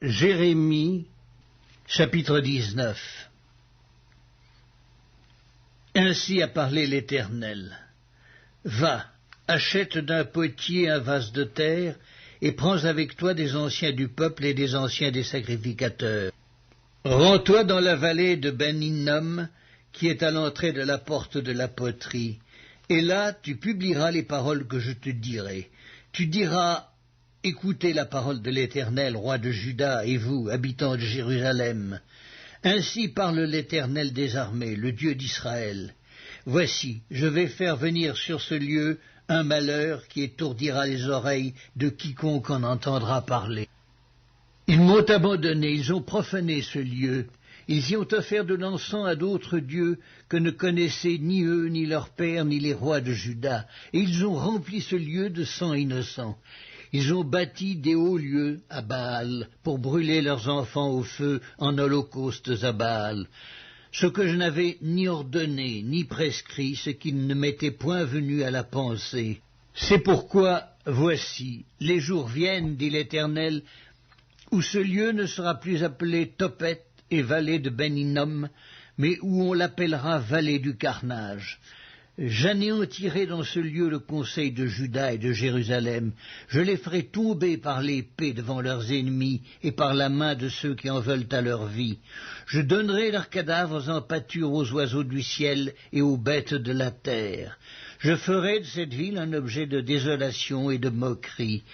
Jérémie, chapitre 19. Ainsi a parlé l'Éternel. Va, achète d'un potier un vase de terre, et prends avec toi des anciens du peuple et des anciens des sacrificateurs. Rends-toi dans la vallée de Ben-Hinnom, qui est à l'entrée de la porte de la poterie, et là tu publieras les paroles que je te dirai. Tu diras: Écoutez la parole de l'Éternel, roi de Juda, et vous, habitants de Jérusalem. Ainsi parle l'Éternel des armées, le Dieu d'Israël. Voici, je vais faire venir sur ce lieu un malheur qui étourdira les oreilles de quiconque en entendra parler. Ils m'ont abandonné, ils ont profané ce lieu. Ils y ont offert de l'encens à d'autres dieux que ne connaissaient ni eux, ni leurs pères, ni les rois de Juda, et ils ont rempli ce lieu de sang innocent. Ils ont bâti des hauts lieux à Baal pour brûler leurs enfants au feu en holocaustes à Baal, ce que je n'avais ni ordonné ni prescrit, ce qui ne m'était point venu à la pensée. C'est pourquoi, voici, les jours viennent, dit l'Éternel, où ce lieu ne sera plus appelé Tophet et vallée de Ben-Hinnom, mais où on l'appellera vallée du carnage. J'anéantirai dans ce lieu le conseil de Juda et de Jérusalem. Je les ferai tomber par l'épée devant leurs ennemis et par la main de ceux qui en veulent à leur vie. Je donnerai leurs cadavres en pâture aux oiseaux du ciel et aux bêtes de la terre. Je ferai de cette ville un objet de désolation et de moquerie.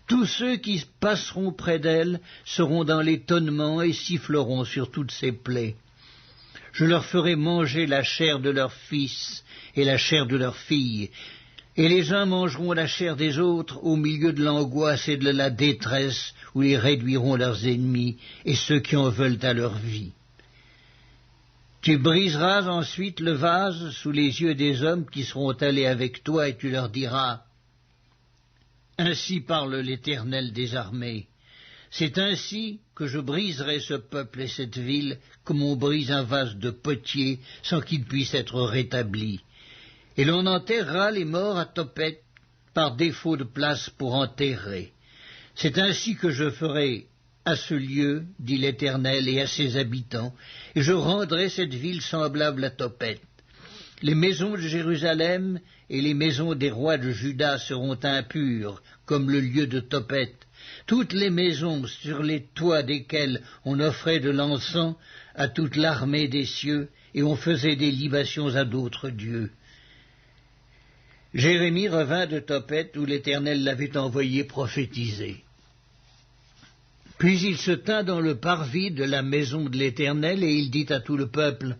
Tous ceux qui passeront près d'elle seront dans l'étonnement et siffleront sur toutes ses plaies. Je leur ferai manger la chair de leurs fils et la chair de leurs filles, et les uns mangeront la chair des autres au milieu de l'angoisse et de la détresse où ils réduiront leurs ennemis et ceux qui en veulent à leur vie. Tu briseras ensuite le vase sous les yeux des hommes qui seront allés avec toi, et tu leur diras: Ainsi parle l'Éternel des armées. C'est ainsi que je briserai ce peuple et cette ville, comme on brise un vase de potier sans qu'il puisse être rétabli. Et l'on enterrera les morts à Tophet par défaut de place pour enterrer. C'est ainsi que je ferai à ce lieu, dit l'Éternel, et à ses habitants, et je rendrai cette ville semblable à Tophet. Les maisons de Jérusalem et les maisons des rois de Juda seront impures, comme le lieu de Tophet. Toutes les maisons sur les toits desquelles on offrait de l'encens à toute l'armée des cieux, et on faisait des libations à d'autres dieux. Jérémie revint de Tophet, où l'Éternel l'avait envoyé prophétiser. Puis il se tint dans le parvis de la maison de l'Éternel, et il dit à tout le peuple: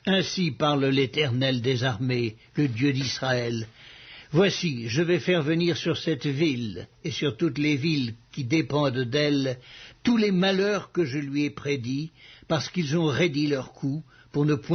Ainsi parle l'Éternel des armées, le Dieu d'Israël. Voici, je vais faire venir sur cette ville, et sur toutes les villes qui dépendent d'elle, tous les malheurs que je lui ai prédits, parce qu'ils ont raidi leur cou, pour ne point